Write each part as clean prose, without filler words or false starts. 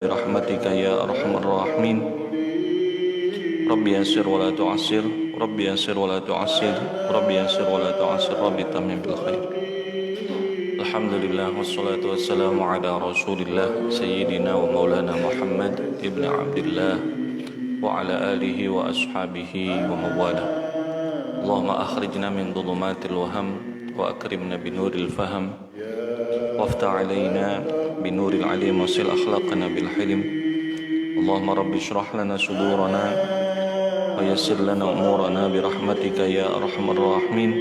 برحمتك يا أرحم الراحمين. رب يسر ولا تعسر، رب يسر ولا تعسر، رب يسر ولا تعسر، رب تمم بالخير. الحمد لله والصلاة والسلام على رسول الله سيدنا ومولانا محمد ابن عبد الله وعلى آله وأصحابه ومن والاه. اللهم أخرجنا من ظلمات الوهم وأكرمنا بنور الفهم وافتح علينا بنور العليم وصل أخلاقنا بالحلم. اللهم رب اشرح لنا صدورنا ويسر لنا أمورنا برحمتك يا أرحم الراحمين.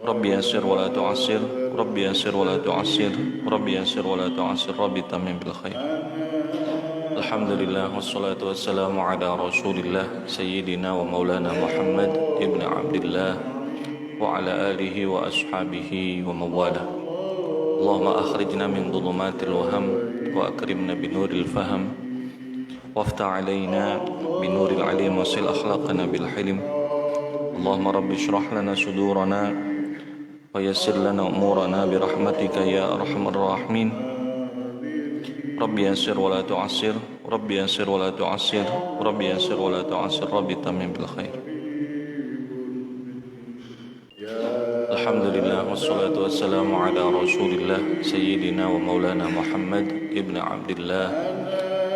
رب يسر ولا تعسر، رب يسر ولا تعسر، رب يسر ولا تعسر، رب تمم بالخير. الحمد لله والصلاة والسلام على رسول الله سيدنا ومولانا محمد ابن عبد الله وعلى آله وأصحابه ومن والاه. اللهم أخرجنا من ظلمات الوهم وأكرمنا بنور الفهم وافتح علينا بنور العليم وصل أخلاقنا بالحلم. اللهم رب اشرح لنا صدورنا ويسر لنا أمورنا برحمتك يا أرحم الراحمين. رب يسر ولا تعسر، رب يسر ولا تعسر، رب يسر ولا تعسر، رب تمم بالخير. الحمد لله والصلاة والسلام على رسول الله سيدنا ومولانا محمد ابن عبد الله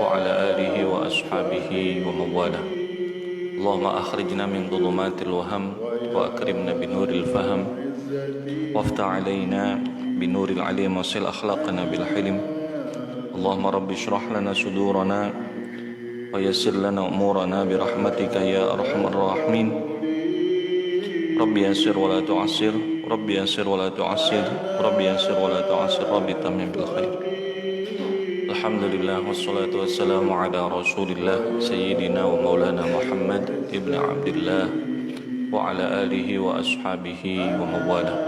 وعلى آله وأصحابه ومن والاه. اللهم أخرجنا من ظلمات الوهم وأكرمنا بنور الفهم وافتح علينا بنور العليم وصل أخلاقنا بالحلم. اللهم رب اشرح لنا صدورنا ويسر لنا أمورنا برحمتك يا أرحم الراحمين. رب يسر ولا تعسر، رب يسر ولا تعسر، رب يسر ولا تعسر، رب تمم بالخير. الحمد لله والصلاة والسلام على رسول الله سيدنا ومولانا محمد ابن عبد الله وعلى آله وأصحابه ومن والاه.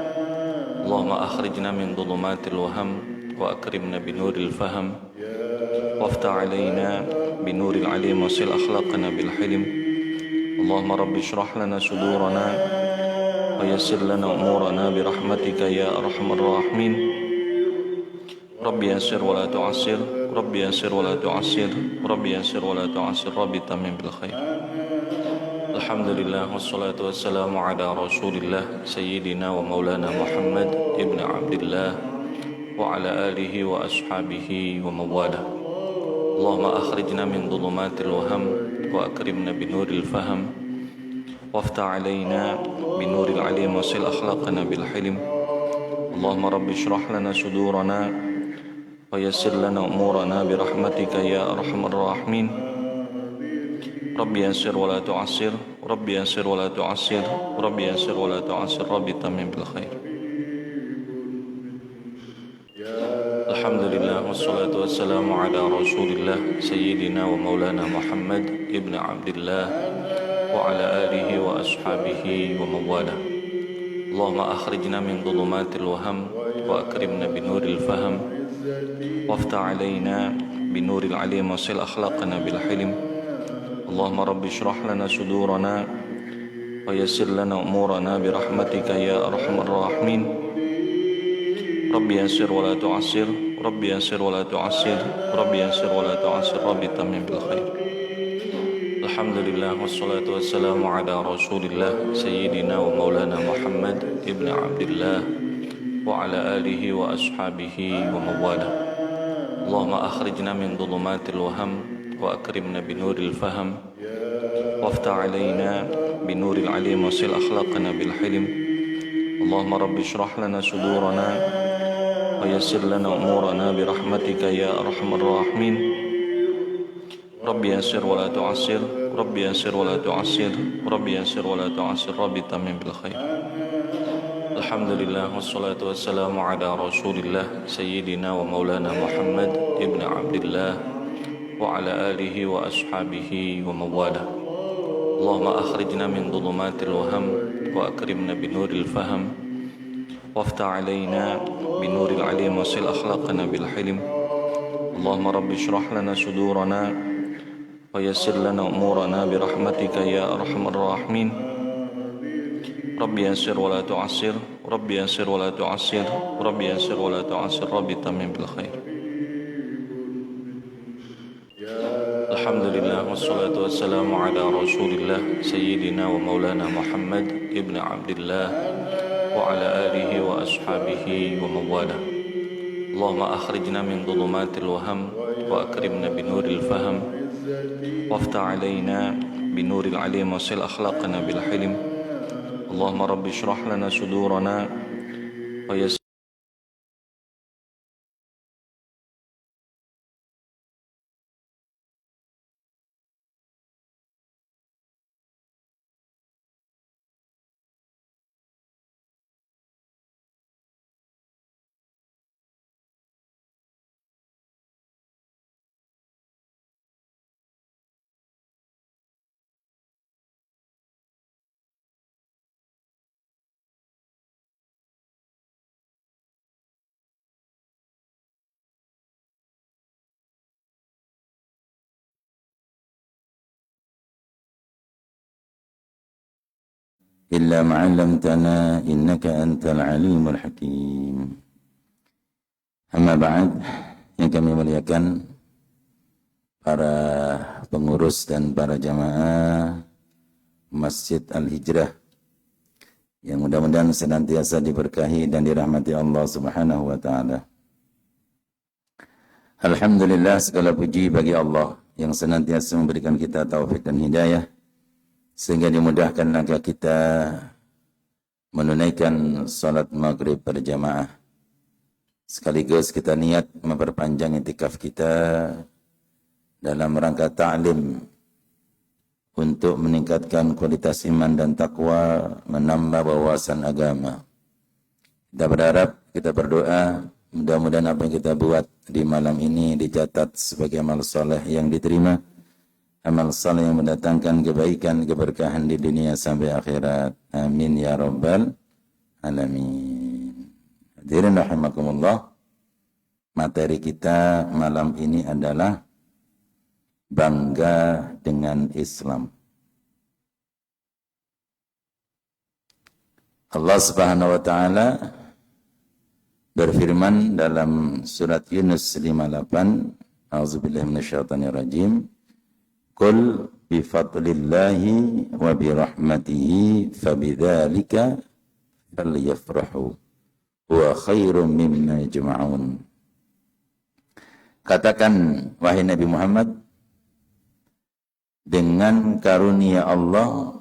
اللهم أخرجنا من ظلمات الوهم وأكرمنا بنور الفهم وافتح علينا بنور العليم وصل أخلاقنا بالحلم. اللهم رب اشرح لنا صدورنا ويسر لنا أمورنا برحمتك يا أرحم الراحمين. رب يسر ولا تعسر، رب يسر ولا تعسر، رب يسر ولا تعسر، رب تمم بالخير. الحمد لله والصلاة والسلام على رسول الله سيدنا ومولانا محمد ابن عبد الله وعلى آله وأصحابه ومن والاه. اللهم أخرجنا من ظلمات الوهم وأكرمنا بنور الفهم وافتح علينا بنور العليم وصل أخلاقنا بالحلم. اللهم رب اشرح لنا صدورنا ويسر لنا أمورنا برحمتك يا أرحم الراحمين. رب يسر ولا تعسر، رب يسر ولا تعسر، رب يسر ولا تعسر، رب تمم بالخير. الحمد لله والصلاة والسلام على رسول الله سيدنا ومولانا محمد ابن عبد الله وعلى آله وأصحابه ومن والاه. اللهم أخرجنا من ظلمات الوهم وأكرمنا بنور الفهم وافتح علينا بنور العليم وصل أخلاقنا بالحلم. اللهم رب اشرح لنا صدورنا ويسر لنا أمورنا برحمتك يا أرحم الراحمين. رب يسر ولا تعسر، رب يسر ولا تعسر، رب يسر ولا تعسر، رب تمم بالخير. الحمد لله والصلاة والسلام على رسول الله سيدنا ومولانا محمد ابن عبد الله وعلى آله وأصحابه ومن والاه. اللهم أخرجنا من ظلمات الوهم وأكرمنا بنور الفهم وافتح علينا بنور العليم وصل أخلاقنا بالحلم. اللهم رب اشرح لنا صدورنا ويسر لنا أمورنا برحمتك يا أرحم الراحمين. رب يسر ولا تعسر، رب يسر ولا تعسر، رب يسر ولا تعسر، رب تمم بالخير. الحمد لله والصلاة والسلام على رسول الله سيدنا ومولانا محمد ابن عبد الله وعلى آله وأصحابه ومن والاه. اللهم أخرجنا من ظلمات الوهم وأكرمنا بنور الفهم وافتح علينا بنور العليم وصل أخلاقنا بالحلم. اللهم رب اشرح لنا صدورنا ويسر لنا أمورنا برحمتك يا أرحم الراحمين. رب يسر ولا تعسر، رب يسر ولا تعسر، رب يسر ولا تعسر، رب تمم بالخير. Alhamdulillah wassalatu wassalamu ala Rasulillah Sayyidina wa maulana Muhammad ibn Abdullah wa ala alihi wa ashabihi wa mawala. Allahumma akhrijna min dhulumatil waham wa akrimna binuril faham waftah alaina binuril alim wa sil akhlaqana bil hilm. Allahumma rabbi shrah lana sudurana wa yassir إلا ما علمتنا إنك أنت العليم الحكيم. Amma ba'd, yang kami muliakan para pengurus dan para jamaah Masjid Al-Hijrah yang mudah-mudahan senantiasa diberkahi dan dirahmati Allah Subhanahu wa taala. Alhamdulillah, segala puji bagi Allah yang senantiasa memberikan kita taufik dan hidayah sehingga dimudahkan agar kita menunaikan salat maghrib berjamaah. Sekaligus kita niat memperpanjang iktikaf kita dalam rangka ta'lim untuk meningkatkan kualitas iman dan takwa, menambah wawasan agama. Kita berharap, kita berdoa, mudah-mudahan apa yang kita buat di malam ini dicatat sebagai amal soleh yang diterima, amal saleh yang mendatangkan kebaikan, keberkahan di dunia sampai akhirat. Amin ya rabbal alamin. Hadirin rahimakumullah. Materi kita malam ini adalah bangga dengan Islam. Allah Subhanahu wa taala berfirman dalam surat Yunus 58, A'udzubillahi minasyaitonirrajim. Qul bi fadlillahi wa bi rahmatihi fabidzalika falyafrahu huwa khairum mimma yajma'un. Katakan wahai Nabi Muhammad, dengan karunia Allah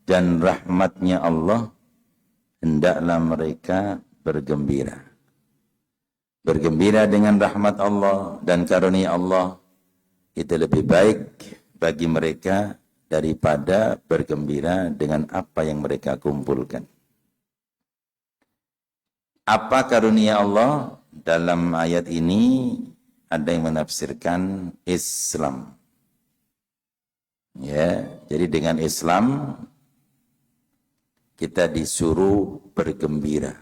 dan rahmatnya Allah hendaklah mereka bergembira. Bergembira dengan rahmat Allah dan karunia Allah itu lebih baik bagi mereka daripada bergembira dengan apa yang mereka kumpulkan. Apa karunia Allah? Dalam ayat ini ada yang menafsirkan Islam. Ya, jadi dengan Islam kita disuruh bergembira.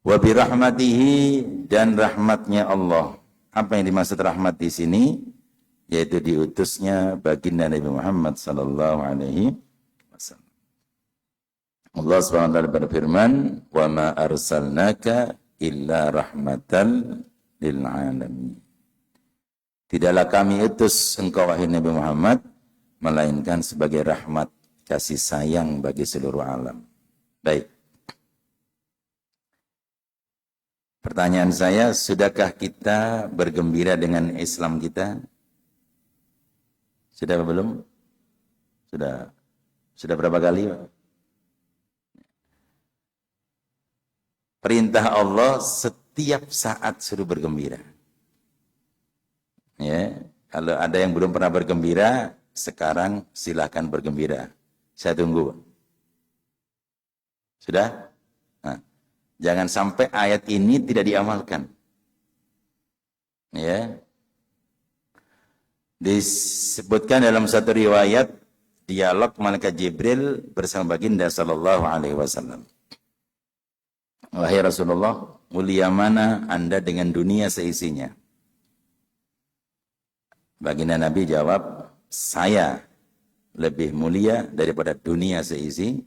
Wa bi rahmatihi, dan rahmatnya Allah. Apa yang dimaksud rahmat di sini? Yaitu diutusnya baginda Nabi Muhammad sallallahu alaihi wasallam. Allah SWT berfirman, "Wa ma arsalnaka illa rahmatan lil alamin." Tidaklah kami utus engkau wahai Nabi Muhammad melainkan sebagai rahmat, kasih sayang bagi seluruh alam. Baik. Pertanyaan saya, sudahkah kita bergembira dengan Islam kita? Sudah apa belum? Sudah. Sudah berapa kali, Pak? Perintah Allah setiap saat suruh bergembira. Ya, kalau ada yang belum pernah bergembira, sekarang silakan bergembira. Saya tunggu. Sudah? Nah, jangan sampai ayat ini tidak diamalkan. Ya. Disebutkan dalam satu riwayat dialog malaikat Jibril bersama baginda sallallahu alaihi wasallam. Wahai Rasulullah, mulia mana Anda dengan dunia seisinya? Baginda Nabi jawab, saya lebih mulia daripada dunia seisi.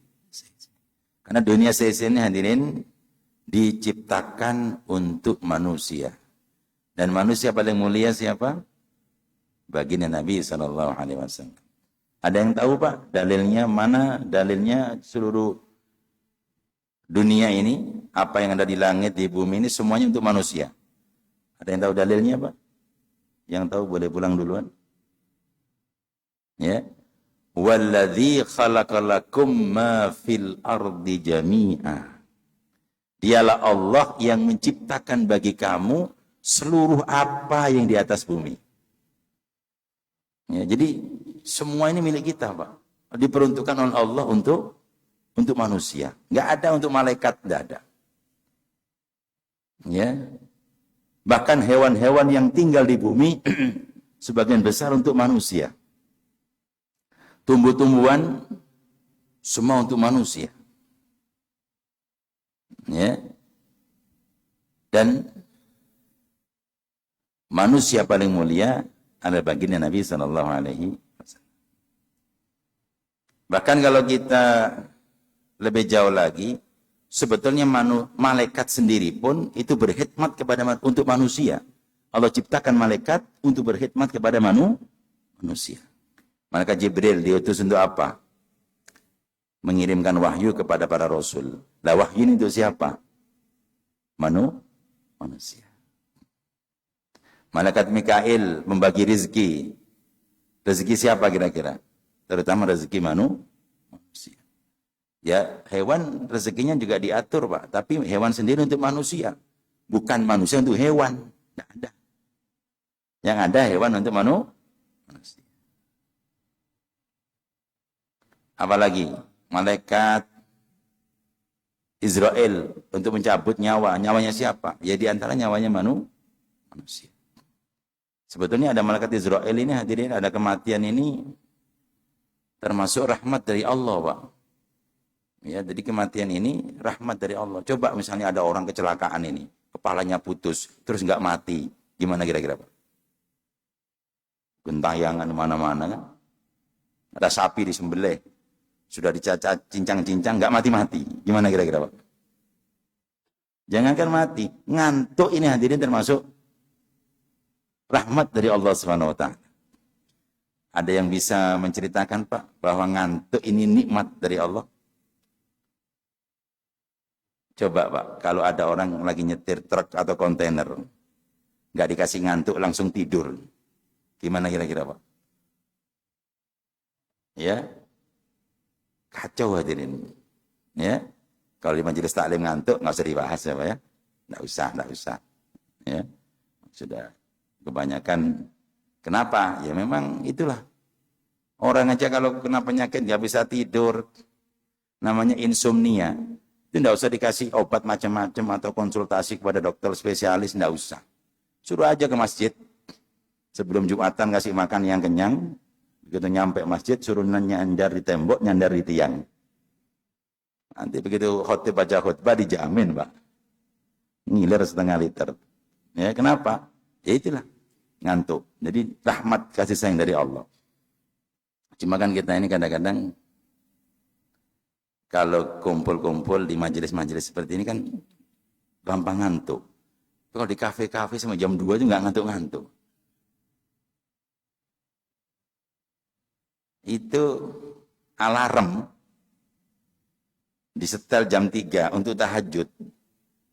Karena dunia seisi ini hadirin diciptakan untuk manusia. Dan manusia paling mulia siapa? baginda Nabi SAW. Ada yang tahu Pak dalilnya? Mana dalilnya seluruh dunia ini, apa yang ada di langit, di bumi ini semuanya untuk manusia? Ada yang tahu dalilnya Pak? Yang tahu boleh pulang duluan. Ya. Walladzi khalaqalakum ma fil ardi jami'a. Dialah Allah yang menciptakan bagi kamu seluruh apa yang di atas bumi. Ya, jadi semua ini milik kita, Pak. Diperuntukkan oleh Allah untuk manusia. Enggak ada untuk malaikat, enggak ada. Ya. Bahkan hewan-hewan yang tinggal di bumi sebagian besar untuk manusia. Tumbuh-tumbuhan semua untuk manusia. Ya. Dan manusia paling mulia adalah baginda Nabi sallallahu alaihi wasallam. Bahkan kalau kita lebih jauh lagi, sebetulnya malaikat sendiri pun itu berkhidmat kepada untuk manusia. Allah ciptakan malaikat untuk berkhidmat kepada manusia. Malaikat Jibril diutus untuk apa? Mengirimkan wahyu kepada para rasul. Lah wahyu ini untuk siapa? Manusia. Malaikat Mikail membagi rezeki. Rezeki siapa kira-kira? Terutama rezeki manusia. Ya, hewan rezekinya juga diatur, Pak. Tapi hewan sendiri untuk manusia. Bukan manusia untuk hewan. Tidak ada. Yang ada hewan untuk manusia. Apalagi malaikat Israel untuk mencabut nyawa. Nyawanya siapa? Ya di antara nyawanya manusia. Sebetulnya ada malaikat Israel ini, hadirin, ada kematian ini termasuk rahmat dari Allah, Pak. Ya, jadi kematian ini rahmat dari Allah. Coba misalnya ada orang kecelakaan ini, kepalanya putus, terus nggak mati. Gimana kira-kira, Pak? Gentayangan mana-mana kan? Ada sapi disembelih, sudah dicacat, cincang-cincang, nggak mati-mati. Gimana kira-kira, Pak? Jangankan mati, ngantuk ini hadirin termasuk rahmat dari Allah Subhanahu wa taala. Ada yang bisa menceritakan, Pak, bahwa ngantuk ini nikmat dari Allah? Coba, Pak, kalau ada orang lagi nyetir truk atau kontainer, nggak dikasih ngantuk langsung tidur. Gimana kira-kira, Pak? Ya, kacau hadirin. Ya, kalau di majelis taklim ngantuk nggak usah dibahas ya, Pak ya. Nggak usah. Ya, sudah kebanyakan. Kenapa? Ya memang itulah. Orang aja kalau kena penyakit nggak bisa tidur, namanya insomnia. Itu nggak usah dikasih obat macam-macam atau konsultasi kepada dokter spesialis, nggak usah. Suruh aja ke masjid. Sebelum Jumatan kasih makan yang kenyang. Begitu nyampe masjid, suruh nyandar di tembok, nyandar di tiang. Nanti begitu khotib baca khutbah dijamin, Pak. Ngiler setengah liter. Ya, kenapa? Ya itulah, ngantuk. Jadi rahmat kasih sayang dari Allah. Cuma kan kita ini kadang-kadang kalau kumpul-kumpul di majelis-majelis seperti ini kan gampang ngantuk. Kalau di kafe-kafe sama jam 2 itu nggak ngantuk-ngantuk. Itu alarm disetel jam 3 untuk tahajud.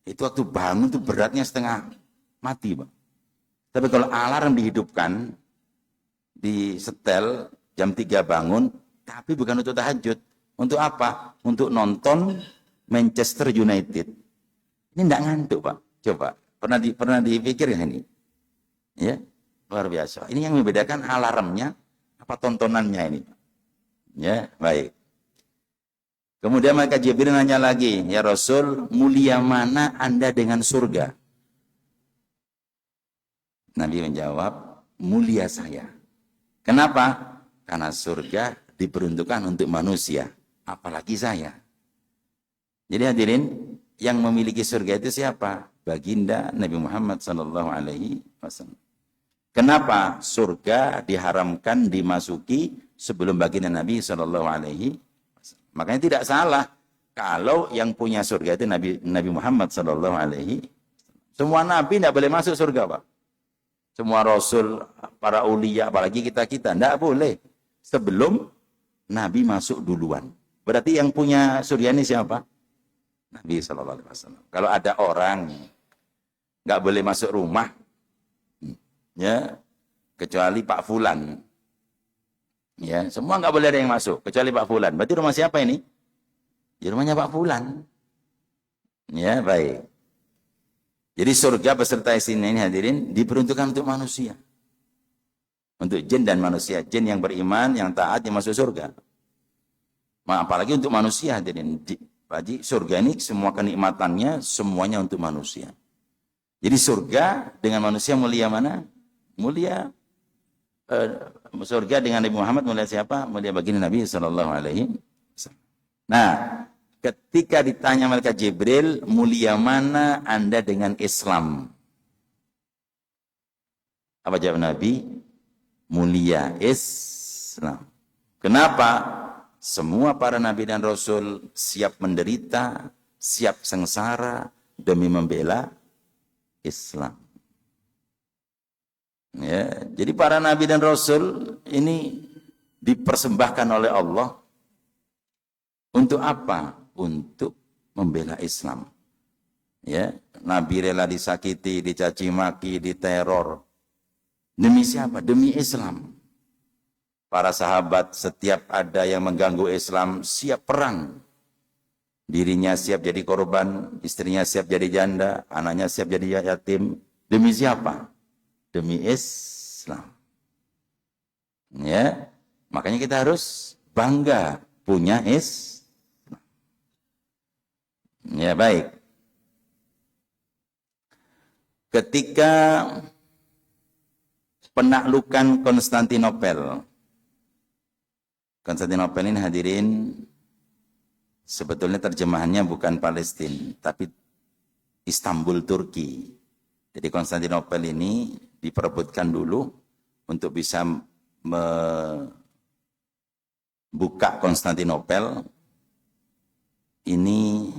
Itu waktu bangun tuh beratnya setengah mati, Bang. Tapi kalau alarm dihidupkan, disetel jam 3 bangun, tapi bukan untuk tahajud. Untuk apa? Untuk nonton Manchester United. Ini enggak ngantuk, Pak. Coba. Pernah dipikir ya ini? Ya, luar biasa. Ini yang membedakan alarmnya apa tontonannya ini. Ya, baik. Kemudian malaikat Jibril nanya lagi, "Ya Rasul, mulia mana Anda dengan surga?" Nabi menjawab, "Mulia saya." Kenapa? Karena surga diperuntukkan untuk manusia, apalagi saya. Jadi hadirin, yang memiliki surga itu siapa? Baginda Nabi Muhammad SAW. Kenapa surga diharamkan dimasuki sebelum baginda Nabi SAW? Makanya tidak salah kalau yang punya surga itu Nabi Muhammad SAW. Semua nabi tidak boleh masuk surga, Pak. semua rasul, para ulia, apalagi kita-kita. Tidak boleh. Sebelum Nabi masuk duluan. Berarti yang punya surga ini siapa? Nabi SAW. Kalau ada orang nggak boleh masuk rumah, ya, kecuali Pak Fulan. Ya, semua nggak boleh ada yang masuk, kecuali Pak Fulan. Berarti rumah siapa ini? Ya, rumahnya Pak Fulan. Ya, baik. Jadi surga beserta isinya ini hadirin diperuntukkan untuk manusia. Untuk jin dan manusia. Jin yang beriman, yang taat, yang masuk surga. Apalagi untuk manusia hadirin. Jadi surga ini semua kenikmatannya semuanya untuk manusia. Jadi surga dengan manusia mulia mana? Mulia. Surga dengan Nabi Muhammad mulia siapa? Mulia baginda Nabi SAW. Nah, ketika ditanya malaikat Jibril, mulia mana Anda dengan Islam? Apa jawab Nabi? Mulia Islam. Kenapa? Semua para nabi dan rasul siap menderita, siap sengsara demi membela Islam. Ya, jadi para nabi dan rasul ini dipersembahkan oleh Allah untuk apa? Untuk membela Islam. Ya, Nabi rela disakiti, dicaci maki, diteror. Demi siapa? Demi Islam. Para sahabat setiap ada yang mengganggu Islam siap perang. Dirinya siap jadi korban, istrinya siap jadi janda, anaknya siap jadi yatim. Demi siapa? Demi Islam. Ya, makanya kita harus bangga punya Islam. Ya, baik. Ketika penaklukan Konstantinopel ini hadirin, sebetulnya terjemahannya bukan Palestina, tapi Istanbul, Turki. Jadi Konstantinopel ini diperebutkan dulu untuk bisa membuka Konstantinopel. Ini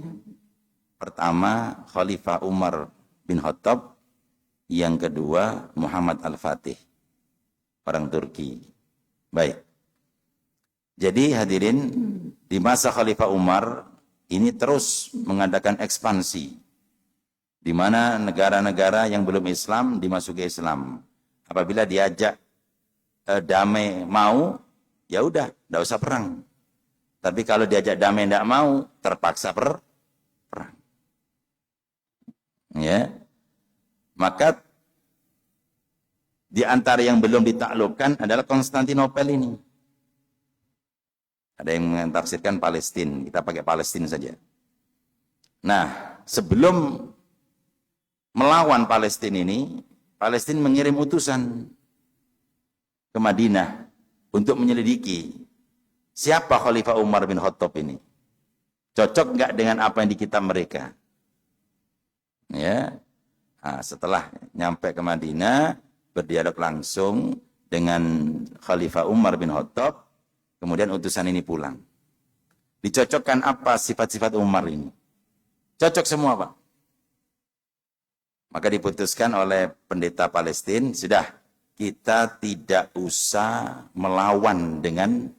pertama Khalifah Umar bin Khattab, yang kedua Muhammad Al-Fatih, orang Turki. Baik. Jadi hadirin, di masa Khalifah Umar ini terus mengadakan ekspansi, di mana negara-negara yang belum Islam dimasuki Islam. Apabila diajak damai mau, ya udah, tidak usah perang. Tapi kalau diajak damai tidak mau, terpaksa perang. Ya, maka di antara yang belum ditaklukkan adalah Konstantinopel ini. Ada yang mentafsirkan Palestina, kita pakai Palestina saja. Nah, sebelum melawan Palestina ini, Palestina mengirim utusan ke Madinah untuk menyelidiki siapa Khalifah Umar bin Khattab ini. Cocok nggak dengan apa yang di kitab mereka? Ya, nah, setelah nyampe ke Madinah, berdialog langsung dengan Khalifah Umar bin Khattab, kemudian utusan ini pulang. Dicocokkan apa sifat-sifat Umar ini? Cocok semua, Pak. Maka diputuskan oleh pendeta Palestina, sudah, kita tidak usah melawan dengan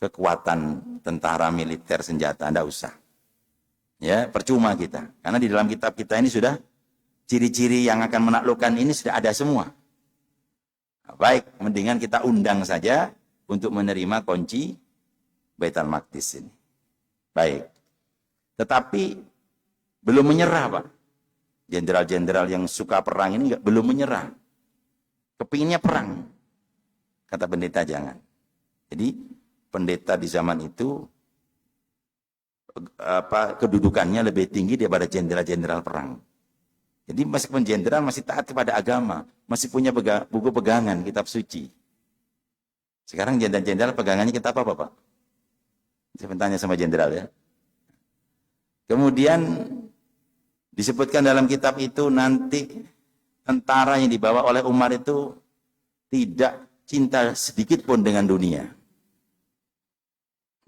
kekuatan tentara militer senjata, tidak usah. Ya, percuma kita. Karena di dalam kitab kita ini sudah ciri-ciri yang akan menaklukkan ini sudah ada semua. Nah, baik, mendingan kita undang saja untuk menerima kunci Baitul Maqdis ini. Baik. Tetapi belum menyerah, Pak. Jenderal-jenderal yang suka perang ini belum menyerah. Kepinginnya perang. Kata pendeta jangan. Jadi pendeta di zaman itu kedudukannya lebih tinggi daripada jenderal-jenderal perang. Jadi meskipun jenderal masih taat kepada agama, masih punya buku pegangan kitab suci. Sekarang jenderal-jenderal pegangannya kitab apa, Pak? Saya tanya sama jenderal ya. Kemudian disebutkan dalam kitab itu nanti tentara yang dibawa oleh Umar itu tidak cinta sedikit pun dengan dunia.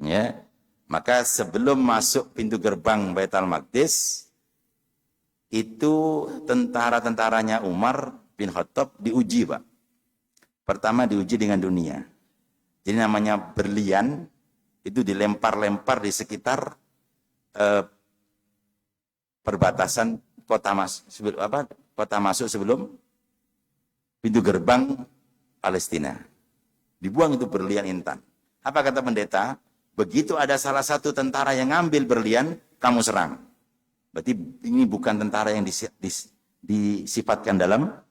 Ya. Maka sebelum masuk pintu gerbang Baitul Maqdis, itu tentara-tentaranya Umar bin Khattab diuji, Pak. Pertama diuji dengan dunia. Jadi namanya berlian itu dilempar-lempar di sekitar perbatasan kota masuk sebelum pintu gerbang Palestina. Dibuang itu berlian intan. Apa kata pendeta? Begitu ada salah satu tentara yang ngambil berlian, kamu serang. Berarti ini bukan tentara yang disifatkan dalam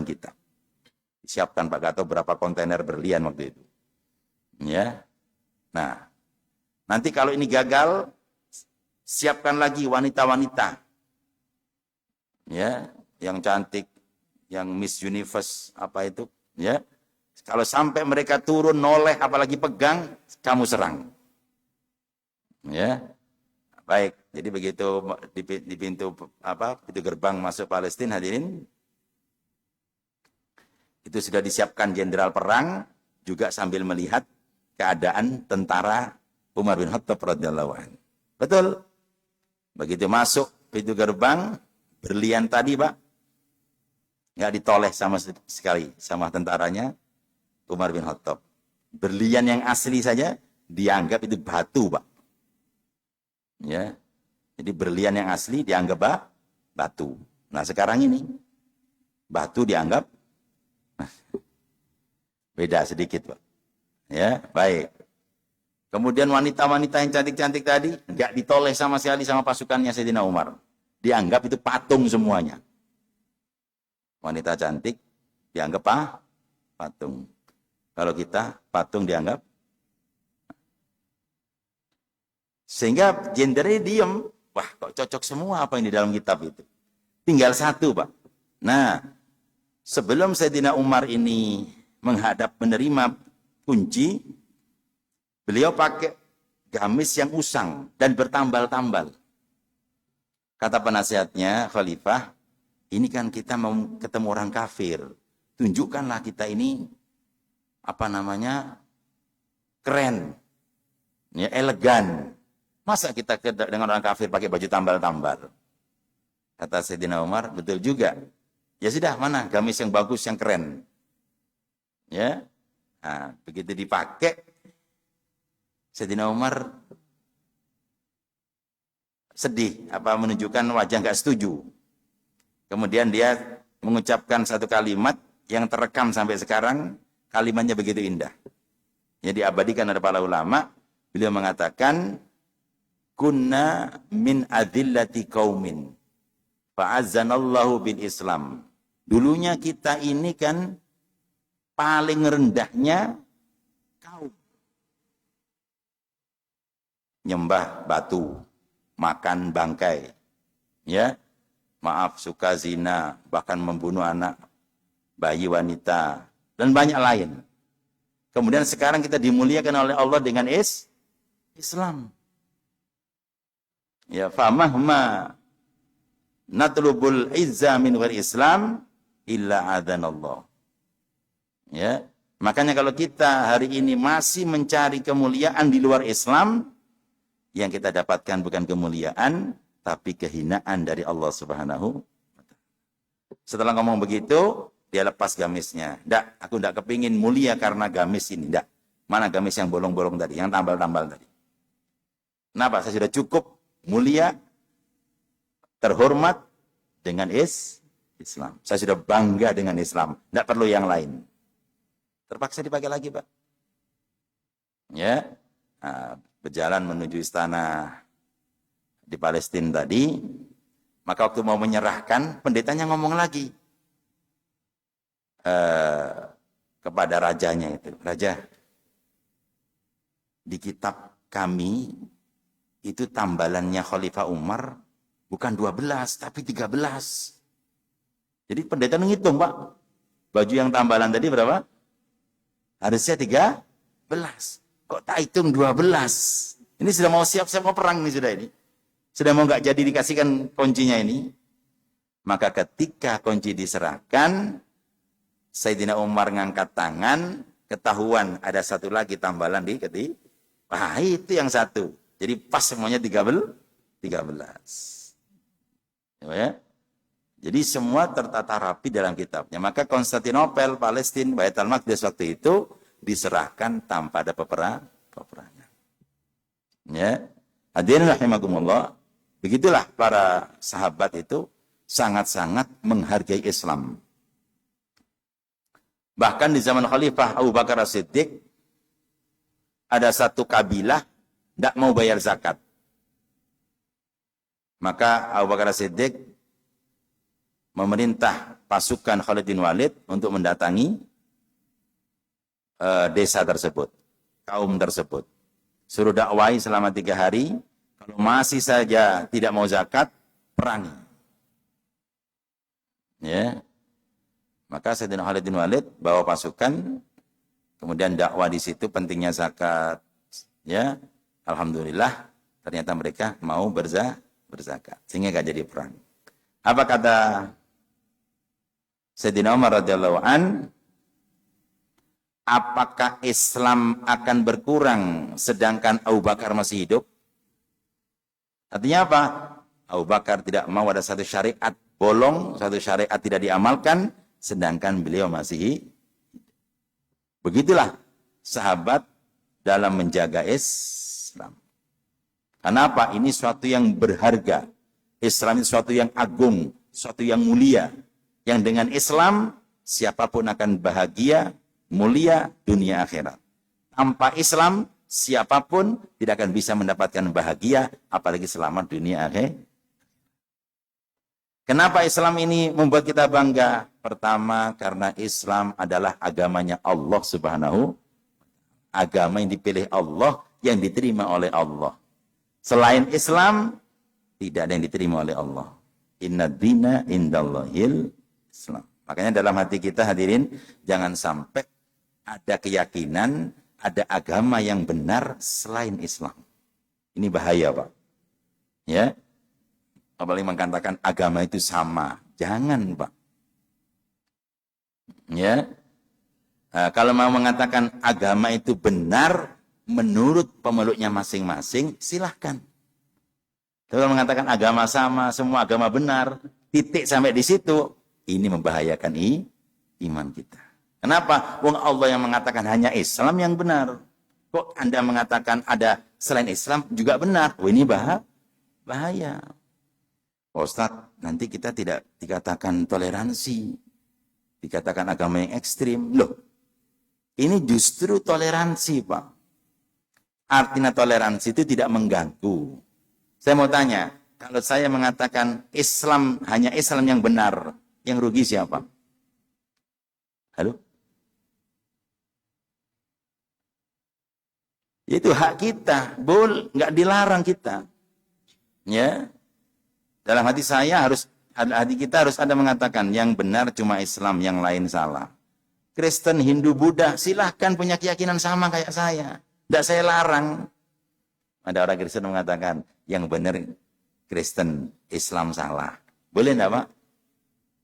kitab. Disiapkan Pak Gatot berapa kontainer berlian waktu itu. Ya. Nah, nanti kalau ini gagal, siapkan lagi wanita-wanita. Ya, yang cantik, yang Miss Universe apa itu, ya. Kalau sampai mereka turun noleh apalagi pegang, kamu serang. Ya. Baik, jadi begitu di pintu gerbang masuk Palestina hadirin, itu sudah disiapkan jenderal perang juga sambil melihat keadaan tentara Umar bin Khattab radhiyallahu anhu. Betul. Begitu masuk pintu gerbang, berlian tadi, Pak, nggak ditoleh sama sekali sama tentaranya Umar bin Khattab. Berlian yang asli saja dianggap itu batu, Pak. Ya. Jadi berlian yang asli dianggap batu. Nah, sekarang ini batu dianggap beda sedikit, Pak. Ya, baik. Kemudian wanita-wanita yang cantik-cantik tadi nggak ditoleh sama sekali sama pasukannya Sayyidina Umar. Dianggap itu patung semuanya. Wanita cantik dianggap patung. Kalau kita patung dianggap. Sehingga gendernya diem. Wah, kok cocok semua apa yang di dalam kitab itu. Tinggal satu, Pak. Nah, sebelum Sayyidina Umar ini menghadap menerima kunci, beliau pakai gamis yang usang dan bertambal-tambal. Kata penasihatnya, Khalifah, ini kan kita mau ketemu orang kafir. Tunjukkanlah kita ini, keren, ya, elegan. Masa kita dengan orang kafir pakai baju tambal-tambal? Kata Sayyidina Umar, betul juga. Ya sudah, mana gamis yang bagus, yang keren. Ya, nah, begitu dipakai, Sayyidina Umar sedih, menunjukkan wajah nggak setuju. Kemudian dia mengucapkan satu kalimat yang terekam sampai sekarang, kalimatnya begitu indah. Yang diabadikan oleh para ulama, beliau mengatakan, kunna min adillati qaumin fa'azzanallahu bil Islam. Dulunya kita ini kan paling rendahnya kaum. Nyembah batu, makan bangkai, ya, maaf, suka zina, bahkan membunuh anak, bayi, wanita, dan banyak lain. Kemudian sekarang kita dimuliakan oleh Allah dengan Islam. Ya, famahma natlubul izza min ghairi Islam illa adanallah. Ya, makanya kalau kita hari ini masih mencari kemuliaan di luar Islam, yang kita dapatkan bukan kemuliaan, tapi kehinaan dari Allah Subhanahu wa Ta'ala. Setelah ngomong begitu, dia lepas gamisnya. Nggak, aku nggak kepingin mulia karena gamis ini. Nggak. Mana gamis yang bolong-bolong tadi, yang tambal-tambal tadi. Kenapa? Saya sudah cukup mulia, terhormat dengan Islam. Saya sudah bangga dengan Islam. Nggak perlu yang lain. Terpaksa dipakai lagi, Pak. Ya, nah, berjalan menuju istana di Palestina tadi, maka waktu mau menyerahkan, pendetanya ngomong lagi kepada rajanya itu, Raja, di kitab kami itu tambalannya Khalifah Umar bukan 12 tapi 13. Jadi pendeta ngitung, Pak. Baju yang tambalan tadi berapa? Harusnya 13. Kok tak hitung 12? Ini sudah mau siap-siap mau perang nih sudah ini. Sudah mau nggak jadi dikasihkan kuncinya ini. Maka ketika kunci diserahkan, Sayyidina Umar ngangkat tangan, ketahuan ada satu lagi tambalan di ketik. Wah, itu yang satu. Jadi pas semuanya 13. Ya. Jadi semua tertata rapi dalam kitabnya. Maka Konstantinopel, Palestina, Baitul Maqdis waktu itu diserahkan tanpa ada peperangan. Ya. Hadirin rahimakumullah, begitulah para sahabat itu sangat-sangat menghargai Islam. Bahkan di zaman Khalifah Abu Bakar As-Siddiq, ada satu kabilah tidak mau bayar zakat. Maka Abu Bakar As-Siddiq memerintah pasukan Khalid bin Walid untuk mendatangi desa tersebut, kaum tersebut. Suruh dakwai selama 3 hari, kalau masih saja tidak mau zakat, perangi. Ya. Maka Sayyidina Khalid bin Walid bawa pasukan, kemudian dakwah di situ pentingnya zakat. Ya, alhamdulillah ternyata mereka mau berzakat, sehingga gak jadi perang. Apa kata Sayyidina Umar radhiyallahu an? Apakah Islam akan berkurang sedangkan Abu Bakar masih hidup? Artinya apa? Abu Bakar tidak mau ada satu syariat bolong, satu syariat tidak diamalkan, sedangkan beliau masih hidup. Begitulah sahabat dalam menjaga Islam. Kenapa? Ini suatu yang berharga. Islam itu suatu yang agung, suatu yang mulia. Yang dengan Islam, siapapun akan bahagia, mulia dunia akhirat. Tanpa Islam, siapapun tidak akan bisa mendapatkan bahagia, apalagi selamat dunia akhirat. Kenapa Islam ini membuat kita bangga? Pertama, karena Islam adalah agamanya Allah Subhanahu. Agama yang dipilih Allah, yang diterima oleh Allah. Selain Islam, tidak ada yang diterima oleh Allah. Inna dina indallahil Islam. Makanya dalam hati kita hadirin, jangan sampai ada keyakinan, ada agama yang benar selain Islam. Ini bahaya, Pak. Ya. Apalagi mengatakan agama itu sama. Jangan, Pak. Ya. Kalau mau mengatakan agama itu benar menurut pemeluknya masing-masing, silahkan. Kalau mengatakan agama sama, semua agama benar, titik sampai di situ, ini membahayakan iman kita. Kenapa? Wong Allah yang mengatakan hanya Islam yang benar. Kok Anda mengatakan ada selain Islam juga benar? Oh, ini bahaya. Ustaz, nanti kita tidak dikatakan toleransi, dikatakan agama yang ekstrim. Loh, ini justru toleransi, Pak. Artinya toleransi itu tidak mengganggu. Saya mau tanya, kalau saya mengatakan Islam, hanya Islam yang benar, yang rugi siapa? Halo? Itu hak kita, nggak dilarang kita. Ya, dalam hati saya hati kita harus ada mengatakan yang benar cuma Islam, yang lain salah. Kristen, Hindu, Buddha, silahkan punya keyakinan sama kayak saya. Tidak saya larang. Ada orang Kristen mengatakan yang benar Kristen, Islam salah. Boleh enggak, Pak?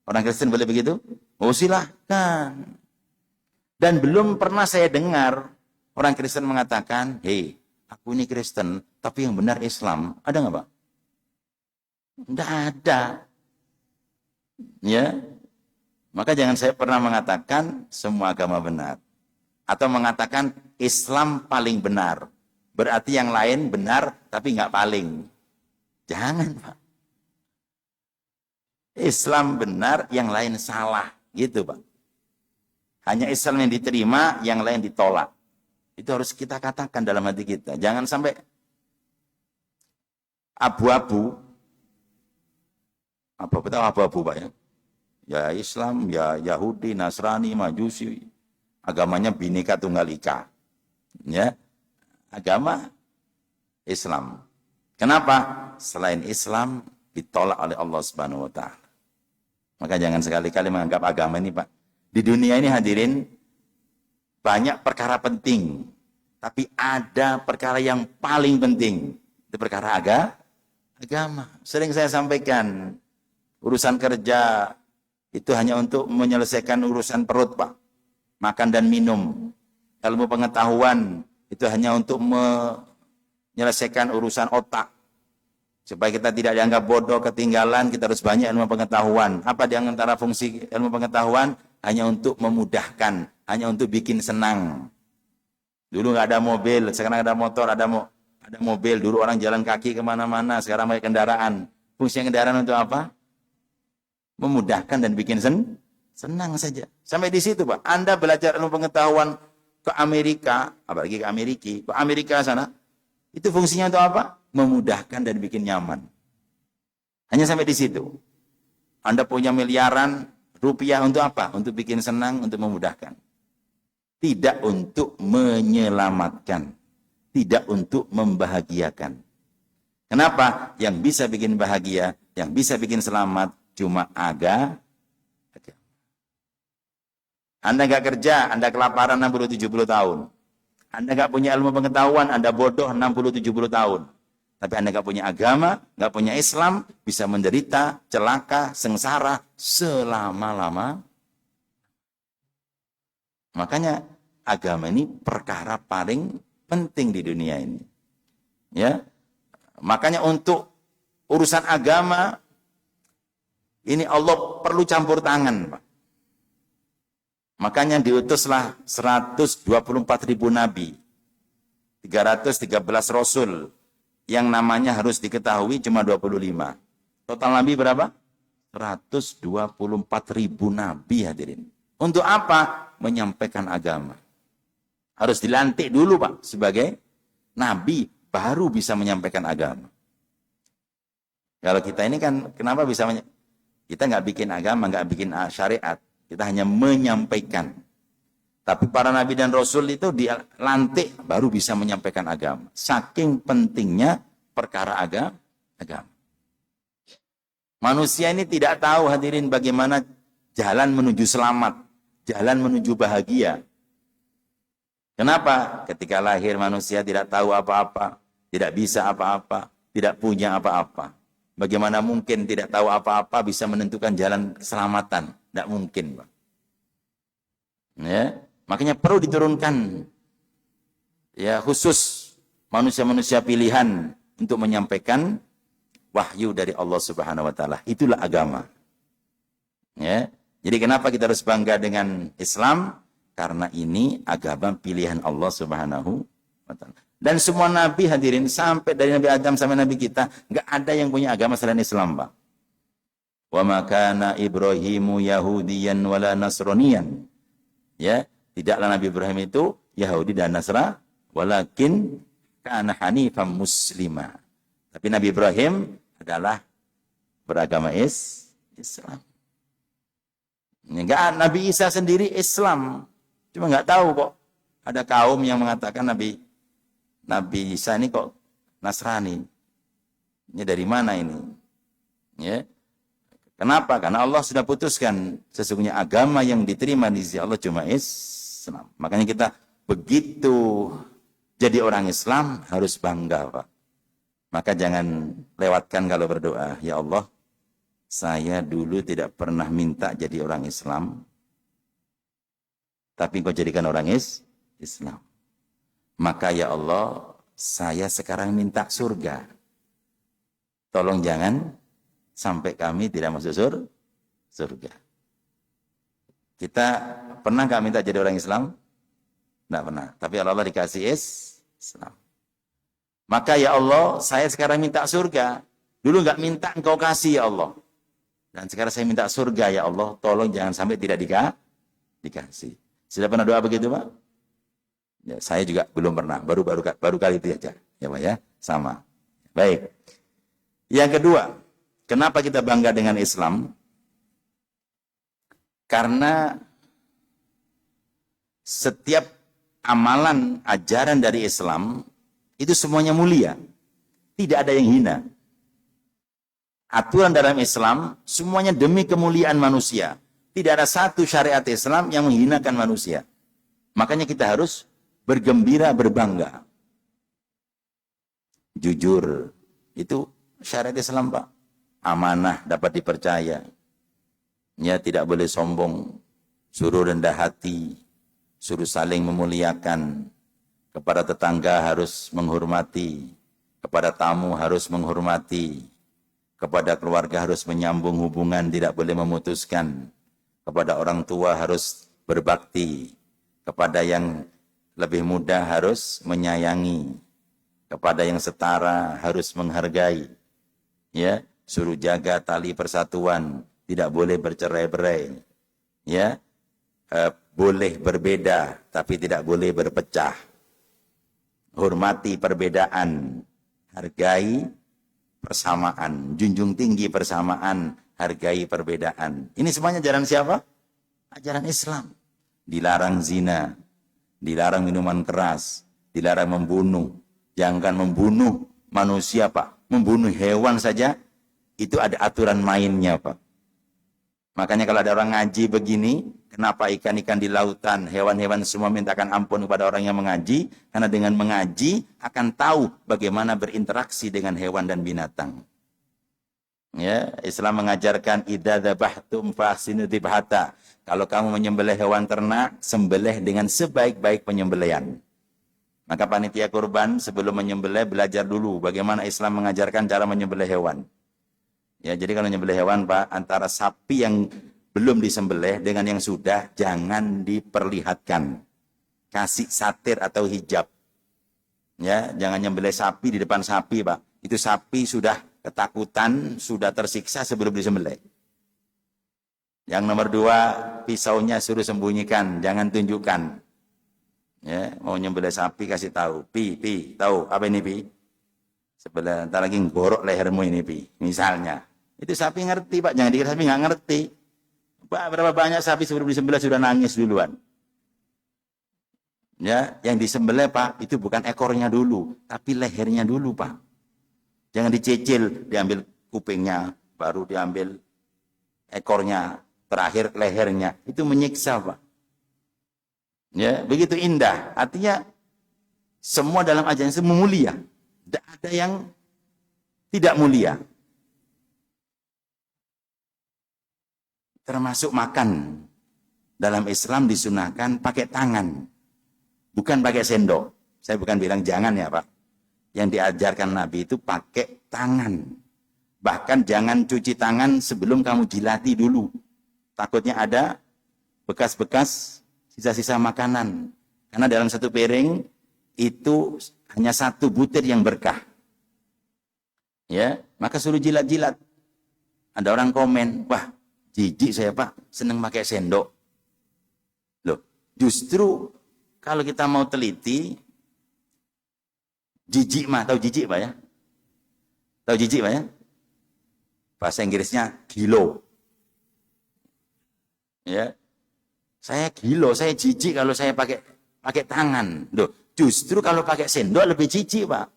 Orang Kristen boleh begitu? Oh, silahkan. Dan belum pernah saya dengar orang Kristen mengatakan, hei, aku ini Kristen, tapi yang benar Islam. Ada nggak, Pak? Tidak ada. Ya. Maka jangan saya pernah mengatakan semua agama benar. Atau mengatakan Islam paling benar. Berarti yang lain benar, tapi nggak paling. Jangan, Pak. Islam benar, yang lain salah. Gitu, Pak. Hanya Islam yang diterima, yang lain ditolak. Itu harus kita katakan dalam hati kita. Jangan sampai abu-abu. Abu-abu, Pak, ya. Ya Islam, ya Yahudi, Nasrani, Majusi. Agamanya Bhinneka Tunggal Ika. Ya. Agama Islam. Kenapa? Selain Islam ditolak oleh Allah Subhanahu wa taala. Maka jangan sekali-kali menganggap agama ini, Pak. Di dunia ini hadirin banyak perkara penting, tapi ada perkara yang paling penting. Itu perkara agama. Sering saya sampaikan, urusan kerja itu hanya untuk menyelesaikan urusan perut, Pak. Makan dan minum. Ilmu pengetahuan itu hanya untuk menyelesaikan urusan otak. Supaya kita tidak dianggap bodoh, ketinggalan, kita harus banyak ilmu pengetahuan. Apa di antara fungsi ilmu pengetahuan? Hanya untuk memudahkan, hanya untuk bikin senang. Dulu nggak ada mobil, sekarang ada motor, ada mobil. Dulu orang jalan kaki kemana-mana, sekarang pakai kendaraan. Fungsi kendaraan untuk apa? Memudahkan dan bikin senang saja. Sampai di situ, Pak. Anda belajar ilmu pengetahuan ke Amerika, apalagi ke Amerika sana, itu fungsinya untuk apa? Memudahkan dan bikin nyaman. Hanya sampai di situ. Anda punya miliaran rupiah untuk apa? Untuk bikin senang, untuk memudahkan. Tidak untuk menyelamatkan. Tidak untuk membahagiakan. Kenapa? Yang bisa bikin bahagia, yang bisa bikin selamat, cuma agama. Anda nggak kerja, Anda kelaparan 60-70 tahun. Anda nggak punya ilmu pengetahuan, Anda bodoh 60-70 tahun. Tapi Anda nggak punya agama, nggak punya Islam, bisa menderita, celaka, sengsara selama-lama. Makanya agama ini perkara paling penting di dunia ini. Ya, makanya untuk urusan agama ini Allah perlu campur tangan, Pak. Makanya diutuslah 124.000 nabi, 313 rasul, yang namanya harus diketahui cuma 25. Total nabi berapa? 124.000 nabi, hadirin. Untuk apa? Menyampaikan agama. Harus dilantik dulu, Pak, sebagai nabi, baru bisa menyampaikan agama. Kalau kita ini kan, kenapa bisa kita nggak bikin agama, nggak bikin syariat. Kita hanya menyampaikan. Tapi para nabi dan rasul itu dilantik baru bisa menyampaikan agama. Saking pentingnya perkara agama. Manusia ini tidak tahu, hadirin, bagaimana jalan menuju selamat, jalan menuju bahagia. Kenapa? Ketika lahir manusia tidak tahu apa-apa, tidak bisa apa-apa, tidak punya apa-apa. Bagaimana mungkin tidak tahu apa-apa bisa menentukan jalan keselamatan? Tidak mungkin, Pak. Ya, makanya perlu diturunkan ya khusus manusia-manusia pilihan untuk menyampaikan wahyu dari Allah Subhanahu wa taala. Itulah agama. Ya. Jadi kenapa kita harus bangga dengan Islam? Karena ini agama pilihan Allah Subhanahu wa taala. Dan semua nabi, hadirin, sampai dari Nabi Adam sampai nabi kita, enggak ada yang punya agama selain Islam, Pak. Wa ma kana Ibrahimu Yahudiyan wala Nasraniyan. Ya, tidaklah Nabi Ibrahim itu Yahudi dan Nasrani, walakin kana hanifan muslima. Tapi Nabi Ibrahim adalah beragama Islam. Enggak, Nabi Isa sendiri Islam. Cuma enggak tahu kok. Ada kaum yang mengatakan Nabi Isa ini kok Nasrani. Ini dari mana ini? Ya. Kenapa? Karena Allah sudah putuskan sesungguhnya agama yang diterima di sisi Allah cuma Islam. Makanya kita begitu jadi orang Islam harus bangga, Pak. Maka jangan lewatkan kalau berdoa, ya Allah, saya dulu tidak pernah minta jadi orang Islam, tapi Engkau jadikan orang Islam. Maka ya Allah, saya sekarang minta surga. Tolong jangan sampai kami tidak masuk surga. Kita pernah nggak minta jadi orang Islam? Tidak pernah. Tapi Allah dikasih Islam. Maka ya Allah, saya sekarang minta surga. Dulu nggak minta Engkau kasih ya Allah. Dan sekarang saya minta surga ya Allah. Tolong jangan sampai tidak dikasih. Sudah pernah doa begitu, Pak? Ya, saya juga belum pernah. Baru kali itu aja. Ya Pak ya, sama. Baik. Yang kedua, kenapa kita bangga dengan Islam? Karena setiap amalan ajaran dari Islam itu semuanya mulia. Tidak ada yang hina. Aturan dalam Islam semuanya demi kemuliaan manusia. Tidak ada satu syariat Islam yang menghinakan manusia. Makanya kita harus bergembira, berbangga. Jujur, itu syariat Islam, Pak. Amanah, dapat dipercaya. Ya, tidak boleh sombong. Suruh rendah hati. Suruh saling memuliakan. Kepada tetangga harus menghormati. kepada tamu harus menghormati, kepada keluarga harus menyambung hubungan, tidak boleh memutuskan, kepada orang tua harus berbakti, kepada yang lebih muda harus menyayangi, kepada yang setara harus menghargai, ya, suruh jaga tali persatuan, tidak boleh bercerai-berai, ya, boleh berbeda tapi tidak boleh berpecah, hormati perbedaan, hargai persamaan, junjung tinggi persamaan, hargai perbedaan. Ini semuanya ajaran siapa? Ajaran Islam. Dilarang zina, dilarang minuman keras, dilarang membunuh. Jangan membunuh manusia, Pak. Membunuh hewan saja, itu ada aturan mainnya, Pak. Makanya kalau ada orang ngaji begini, kenapa ikan-ikan di lautan, hewan-hewan semua mintakan ampun kepada orang yang mengaji? Karena dengan mengaji akan tahu bagaimana berinteraksi dengan hewan dan binatang. Ya, Islam mengajarkan idza dzabhtum fahsinu dzibhata. Kalau kamu menyembelih hewan ternak, sembelih dengan sebaik-baik penyembelihan. Maka panitia kurban sebelum menyembelih belajar dulu bagaimana Islam mengajarkan cara menyembelih hewan. Ya, jadi kalau menyembelih hewan, Pak, antara sapi yang belum disembelih dengan yang sudah jangan diperlihatkan. Kasih satir atau hijab. Ya, jangan nyembelih sapi di depan sapi, Pak. Itu sapi sudah ketakutan, sudah tersiksa sebelum disembelih. Yang nomor 2, pisaunya suruh sembunyikan, jangan tunjukkan. Ya, mau nyembelih sapi kasih tahu, pi, tahu apa ini pi? Sebelah entar lagi ngorok lehermu ini pi, misalnya. Itu sapi ngerti, Pak, jangan dikira sapi nggak ngerti. Pak, berapa banyak sapi sebelum disembelih sudah nangis duluan. Ya, yang disembelih, Pak, itu bukan ekornya dulu, tapi lehernya dulu, Pak. Jangan dicicil, diambil kupingnya, baru diambil ekornya, terakhir lehernya. Itu menyiksa, Pak. Ya, begitu indah. Artinya semua dalam ajaran itu mulia. Tidak ada yang tidak mulia. Termasuk makan. Dalam Islam disunahkan pakai tangan. Bukan pakai sendok. Saya bukan bilang jangan ya, Pak. Yang diajarkan Nabi itu pakai tangan. Bahkan jangan cuci tangan sebelum kamu jilati dulu. Takutnya ada bekas-bekas sisa-sisa makanan. Karena dalam satu piring itu hanya satu butir yang berkah. Ya, maka suruh jilat-jilat. Ada orang komen, wah, jijik saya, Pak, senang pakai sendok. Loh, justru kalau kita mau teliti, jijik mah, tahu jijik, Pak ya? Tahu jijik, Pak ya? Bahasa Inggrisnya gilo. Ya. Saya gilo, saya jijik kalau saya pakai tangan. Loh, justru kalau pakai sendok lebih jijik, Pak.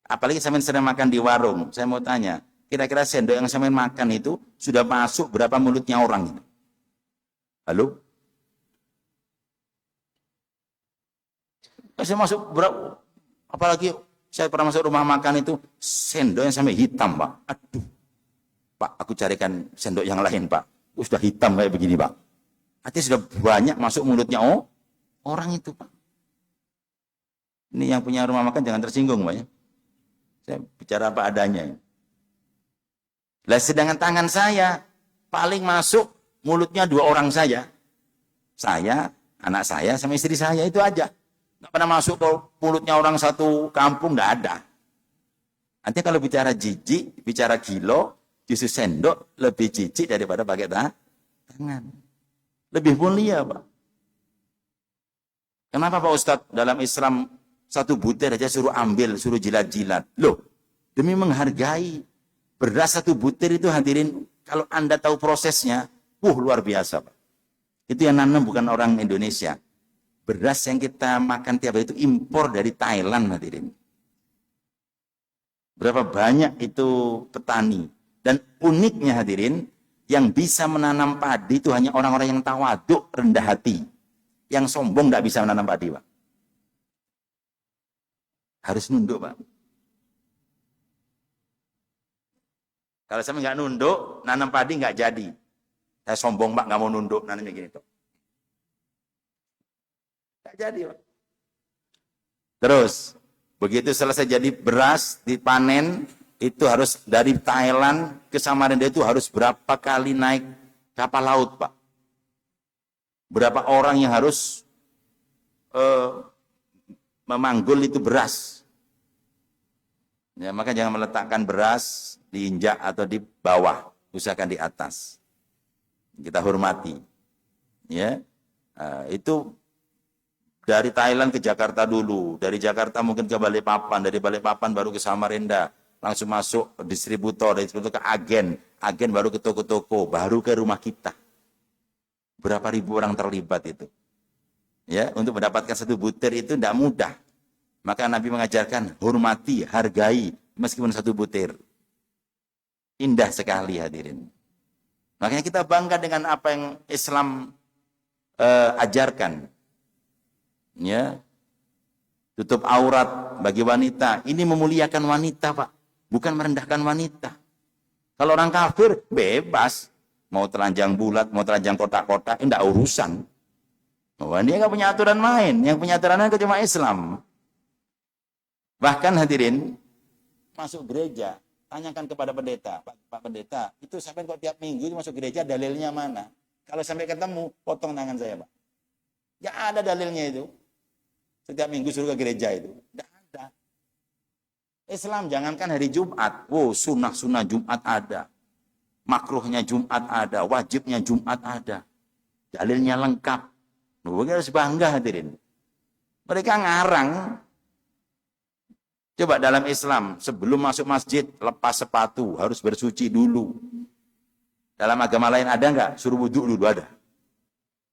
Apalagi sampean sering makan di warung. Saya mau tanya, kira-kira sendok yang sampean makan itu sudah masuk berapa mulutnya orang itu? Halo? Saya masuk berapa? Apalagi saya pernah masuk rumah makan itu sendok yang sampai hitam, Pak. Aduh, Pak, aku carikan sendok yang lain, Pak. Sudah hitam kayak begini, Pak. Artinya sudah banyak masuk mulutnya orang itu, Pak. Ini yang punya rumah makan jangan tersinggung, Pak ya. Saya bicara apa adanya. Lah sedangkan tangan saya paling masuk mulutnya 2 orang saja. Saya, anak saya, sama istri saya itu aja. Nggak pernah masuk ke mulutnya orang satu kampung, nggak ada. Nanti kalau bicara jijik, bicara kilo, justru sendok lebih jijik daripada pakai tangan. Lebih mulia, Pak. Kenapa Pak Ustadz dalam Islam satu butir aja suruh ambil, suruh jilat-jilat? Loh, demi menghargai beras satu butir itu hadirin, kalau Anda tahu prosesnya, luar biasa, Pak. Itu yang nanam bukan orang Indonesia. Beras yang kita makan tiap hari itu impor dari Thailand, hadirin. Berapa banyak itu petani. Dan uniknya hadirin, yang bisa menanam padi itu hanya orang-orang yang tawaduk, rendah hati. Yang sombong tidak bisa menanam padi, Pak. Harus nunduk, Pak. Kalau saya nggak nunduk, nanam padi nggak jadi. Saya sombong, Pak, nggak mau nunduk, nanamnya gini tuh. Nggak jadi, Pak. Terus, Begitu selesai jadi beras, dipanen, itu harus dari Thailand ke Samarinda itu harus berapa kali naik kapal laut, Pak. Berapa orang yang harus memanggul itu beras. Ya, maka jangan meletakkan beras diinjak atau di bawah, usahakan di atas. Kita hormati. Ya, itu dari Thailand ke Jakarta dulu, dari Jakarta mungkin ke Balikpapan, dari Balikpapan baru ke Samarinda, langsung masuk distributor, dari distributor ke agen baru ke toko-toko, baru ke rumah kita. Berapa ribu orang terlibat itu. Ya, untuk mendapatkan satu butir itu tidak mudah. Maka Nabi mengajarkan hormati, hargai meskipun satu butir. Indah sekali hadirin. Makanya kita bangga dengan apa yang Islam ajarkan. Ya, tutup aurat bagi wanita. Ini memuliakan wanita, Pak, bukan merendahkan wanita. Kalau orang kafir bebas, mau telanjang bulat, mau telanjang kotak-kotak, tidak urusan. Oh, dia nggak punya aturan main. Yang punya aturan itu cuma Islam. Bahkan hadirin, masuk gereja, tanyakan kepada pendeta, Pak Pendeta, itu sampai kok tiap minggu masuk gereja dalilnya mana? Kalau sampai ketemu, potong tangan saya, Pak. Ya ada dalilnya itu. Setiap minggu suruh ke gereja itu. Tidak ada. Islam jangankan hari Jumat. Oh, sunnah-sunnah Jumat ada. Makruhnya Jumat ada. Wajibnya Jumat ada. Dalilnya lengkap. Kita harus bangga hadirin. Mereka ngarang. Coba dalam Islam, sebelum masuk masjid, lepas sepatu. Harus bersuci dulu. Dalam agama lain ada nggak? Suruh wudhu dulu ada.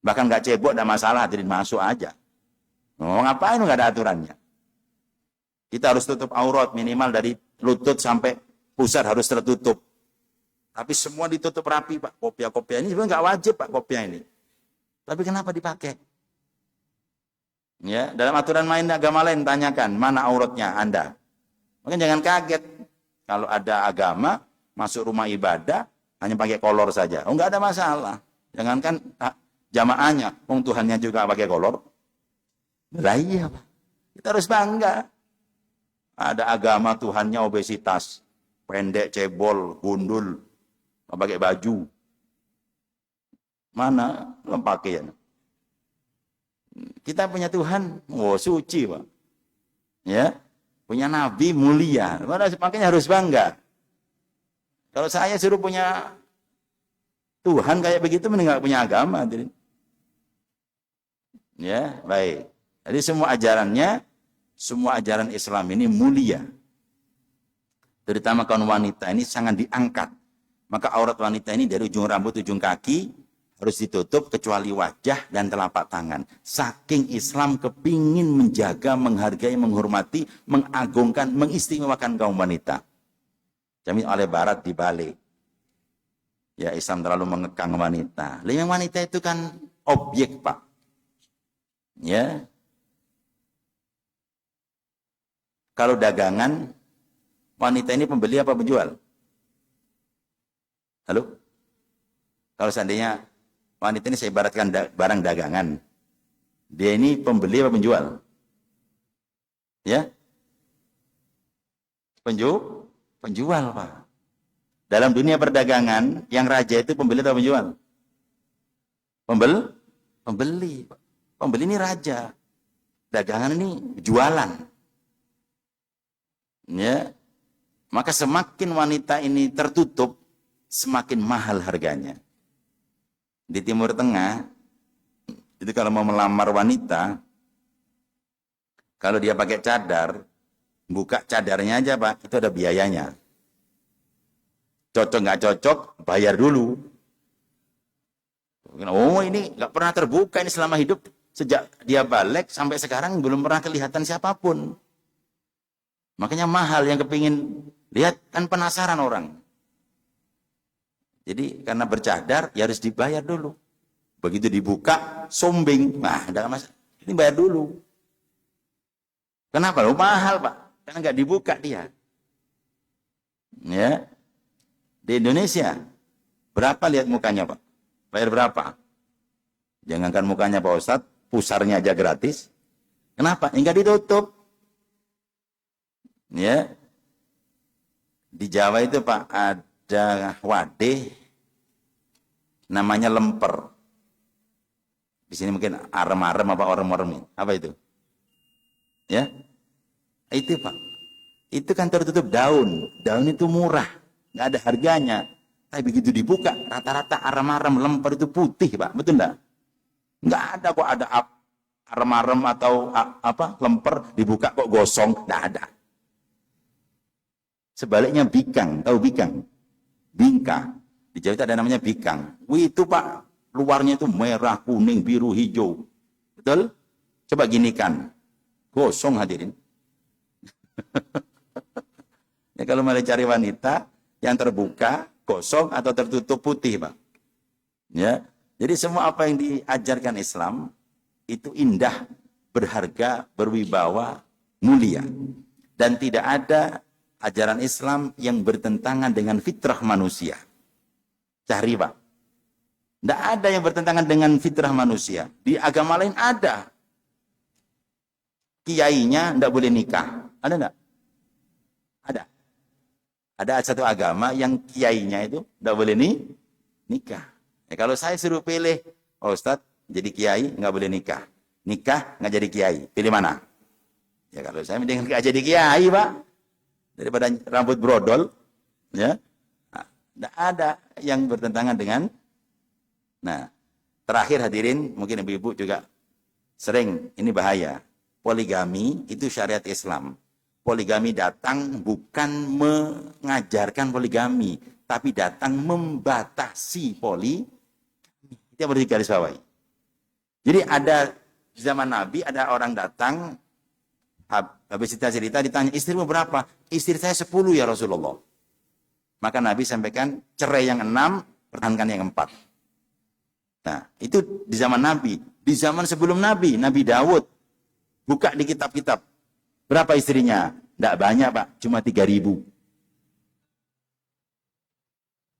Bahkan nggak cebok, ada masalah. Hadirin masuk aja. Oh, ngapain nggak ada aturannya? Kita harus tutup aurat minimal dari lutut sampai pusar harus tertutup. Tapi semua ditutup rapi, Pak. Kopiah-kopiah ini sebenarnya nggak wajib, Pak, kopiah ini. Tapi kenapa dipakai? Ya, dalam aturan main agama lain tanyakan mana auratnya Anda. Mungkin jangan kaget kalau ada agama masuk rumah ibadah hanya pakai kolor saja. Oh, nggak ada masalah. Jangankan jamaahnya, Tuhannya juga pakai kolor. Lah iya, Pak. Kita harus bangga. Ada agama Tuhannya obesitas, pendek, cebol, gundul, nggak pakai baju. Mana pakaian? Kita punya Tuhan, oh suci, Pak. Ya, punya Nabi mulia. Makanya harus bangga. Kalau saya suruh punya Tuhan kayak begitu, mending nggak punya agama. Ya, baik. Jadi semua ajaran Islam ini mulia. Terutama kaum wanita ini sangat diangkat. Maka aurat wanita ini dari ujung rambut, ujung kaki harus ditutup kecuali wajah dan telapak tangan. Saking Islam kepingin menjaga, menghargai, menghormati, mengagungkan, mengistimewakan kaum wanita. Jamin oleh Barat dibalik. Ya, Islam terlalu mengekang wanita. Yang wanita itu kan objek, Pak. Ya. Kalau dagangan, wanita ini pembeli apa penjual? Halo? Kalau seandainya wanita ini saya ibaratkan barang dagangan, dia ini pembeli apa penjual? Ya? Penjual, Pak. Dalam dunia perdagangan, yang raja itu pembeli atau penjual? Pembeli. Pembeli ini raja. Dagangan ini jualan. Ya, maka semakin wanita ini tertutup, semakin mahal harganya. Di Timur Tengah, itu kalau mau melamar wanita, kalau dia pakai cadar, buka cadarnya aja, Pak, itu ada biayanya. Cocok nggak cocok, bayar dulu. Oh, ini nggak pernah terbuka ini selama hidup, sejak dia balik sampai sekarang belum pernah kelihatan siapapun. Makanya mahal, yang kepingin lihat kan penasaran orang. Jadi karena bercadar ya harus dibayar dulu. Begitu dibuka sombing, nah ada masalah. Ini bayar dulu. Kenapa? Loh, mahal, Pak. Karena nggak dibuka dia. Ya. Di Indonesia berapa lihat mukanya, Pak? Bayar berapa? Jangankan mukanya, Pak Ustadz, pusarnya aja gratis. Kenapa? Enggak ditutup. Ya. Di Jawa itu Pak ada wadih namanya lemper. Di sini mungkin arem-arem apa orem-orem. Apa itu? Ya. Itu Pak. Itu kan tertutup daun. Daun itu murah. Nggak ada harganya. Tapi begitu dibuka, rata-rata arem-arem lemper itu putih Pak. Betul nggak? Nggak ada kok ada arem-arem atau apa lemper dibuka kok gosong. Nggak ada. Sebaliknya bikang, tahu bikang? Bingka. Di Jawa itu ada namanya bikang. Wih itu Pak, luarnya itu merah, kuning, biru, hijau. Betul? Coba ginikan. Gosong hadirin. Ya kalau mau cari wanita yang terbuka, gosong atau tertutup putih Pak. Ya. Jadi semua apa yang diajarkan Islam itu indah, berharga, berwibawa, mulia. Dan tidak ada ajaran Islam yang bertentangan dengan fitrah manusia. Cari Pak. Tidak ada yang bertentangan dengan fitrah manusia. Di agama lain ada. Kiainya tidak boleh nikah. Ada enggak? Ada. Ada satu agama yang kiainya itu tidak boleh nikah. Ya, kalau saya suruh pilih, oh Ustadz, jadi kiai nggak boleh nikah. Nikah nggak jadi kiai. Pilih mana? Ya kalau saya mending nggak jadi kiai Pak. Daripada rambut brodol, ya, tidak ada yang bertentangan dengan. Nah, terakhir hadirin, mungkin ibu-ibu juga sering, ini bahaya. Poligami itu syariat Islam. Poligami datang bukan mengajarkan poligami, tapi datang membatasi poligami. Itu yang harus digarisbawahi. Jadi ada di zaman Nabi ada orang datang. Habis cerita ditanya, istrimu berapa? Istri saya 10 ya Rasulullah. Maka Nabi sampaikan, cerai yang 6, pertahankan yang 4. Nah, itu di zaman Nabi. Di zaman sebelum Nabi, Nabi Daud, buka di kitab-kitab. Berapa istrinya? Tidak banyak Pak, cuma 3.000.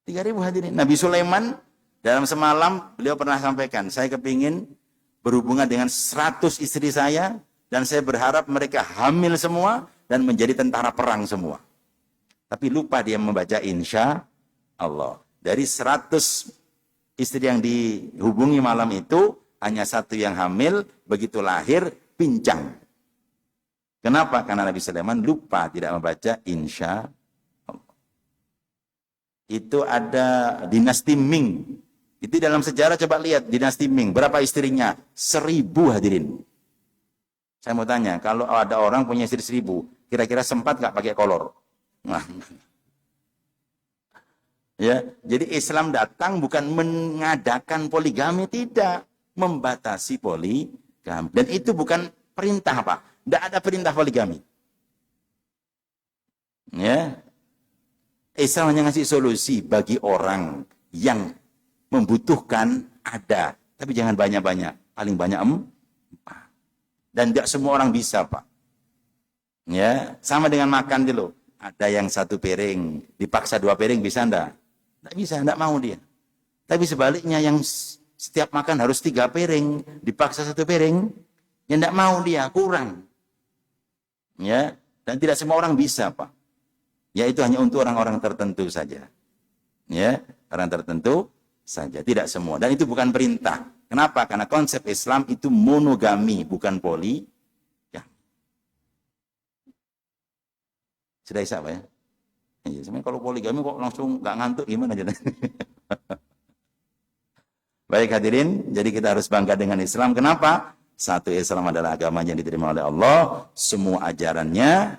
3.000 hadirin. Nabi Sulaiman, dalam semalam, beliau pernah sampaikan, saya kepingin berhubungan dengan 100 istri saya, dan saya berharap mereka hamil semua dan menjadi tentara perang semua. Tapi lupa dia membaca insya Allah. Dari 100 istri yang dihubungi malam itu, hanya 1 yang hamil, begitu lahir, pincang. Kenapa? Karena Nabi Sulaiman lupa tidak membaca insya Allah. Itu ada dinasti Ming. Itu dalam sejarah coba lihat dinasti Ming. Berapa istrinya? 1000 hadirin. Saya mau tanya, kalau ada orang punya istri 1000, kira-kira sempat nggak pakai kolor? Nah. Ya, jadi Islam datang bukan mengadakan poligami, tidak, membatasi poligami. Dan itu bukan perintah Pak, tidak ada perintah poligami. Ya, Islam hanya ngasih solusi bagi orang yang membutuhkan ada, tapi jangan banyak-banyak, paling banyak 4. Dan tidak semua orang bisa Pak. Ya, sama dengan makan dulu. Ada yang 1 piring, dipaksa 2 piring bisa enggak? Tidak bisa, tidak mau dia. Tapi sebaliknya yang setiap makan harus 3 piring, dipaksa 1 piring, ya tidak mau dia, kurang. Ya, dan tidak semua orang bisa Pak. Ya itu hanya untuk orang-orang tertentu saja. Ya, orang tertentu saja, tidak semua. Dan itu bukan perintah. Kenapa? Karena konsep Islam itu monogami, bukan poligami. Sudah Isa Pak ya? Iya, sebenarnya kalau poligami kok langsung nggak ngantuk gimana aja? Baik hadirin, jadi kita harus bangga dengan Islam. Kenapa? Satu, Islam adalah agama yang diterima oleh Allah. Semua ajarannya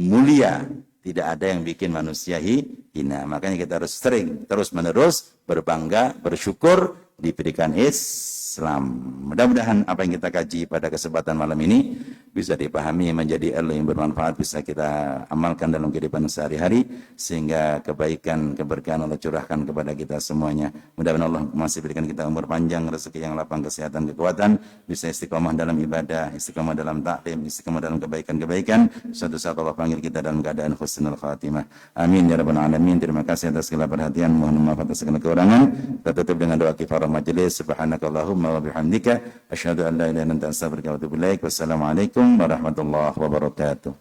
mulia. Tidak ada yang bikin manusia hina. Makanya kita harus sering, terus-menerus berbangga, bersyukur diberikan Islam. Mudah-mudahan apa yang kita kaji pada kesempatan malam ini bisa dipahami, menjadi ilmu yang bermanfaat, bisa kita amalkan dalam kehidupan sehari-hari, sehingga kebaikan, keberkahan Allah curahkan kepada kita semuanya. Mudah-mudahan Allah masih berikan kita umur panjang, rezeki yang lapang, kesehatan, kekuatan, bisa istiqomah dalam ibadah, istiqomah dalam taklim, istiqomah dalam kebaikan-kebaikan. Suatu saat Allah panggil kita dalam keadaan husnul khatimah. Amin ya rabbal alamin. Terima kasih atas segala perhatian, mohon maaf atas segala kekurangan. Kita tutup dengan doa kifarah majelis. Subhanakallahumma wa bihamdika asyhadu an la ilaha illa anta astaghfiruka wa atubu ilaik. Wassalamualaikum warahmatullahi wabarakatuh.